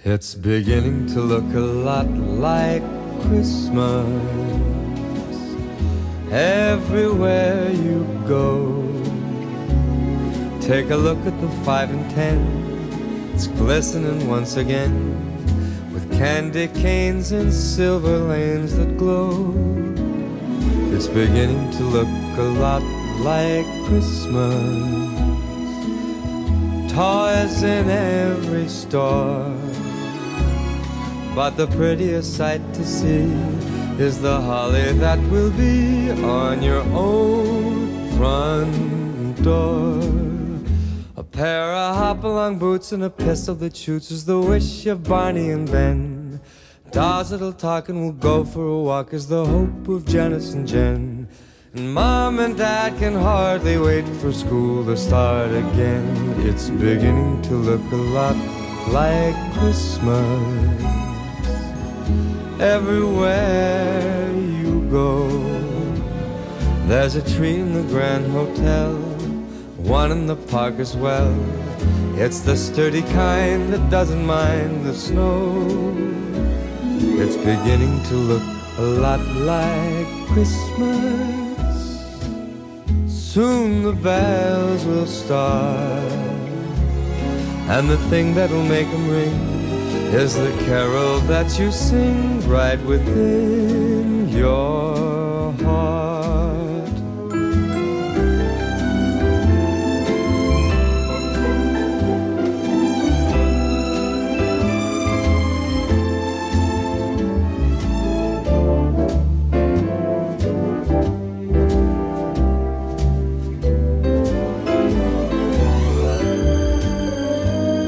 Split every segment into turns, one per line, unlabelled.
It's beginning to look a lot like Christmas everywhere you go. Take a look at the 5 and 10. It's glistening once again with candy canes and silver lanes that glow. It's beginning to look a lot like Christmas. Toys in every store, but the prettiest sight to see is the holly that will be on your own front door. A pair of hop-along boots and a pistol that shoots is the wish of Barney and Ben. Dolls that'll talk and will go for a walk is the hope of Janice and Jen. And Mom and Dad can hardly wait for school to start again. It's beginning to look a lot like Christmas everywhere you go. There's a tree in the Grand Hotel, one in the park as well. It's the sturdy kind that doesn't mind the snow. It's beginning to look a lot like Christmas. Soon the bells will start, and the thing that'll make them ring is the carol that you sing right within your heart.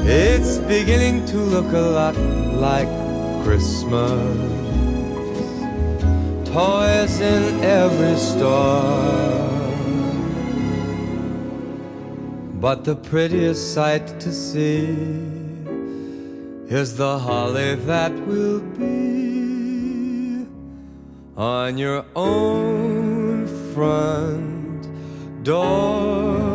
It's beginning to look a lot like Christmas. Toys in every store, but the prettiest sight to see is the holly that will be on your own front door.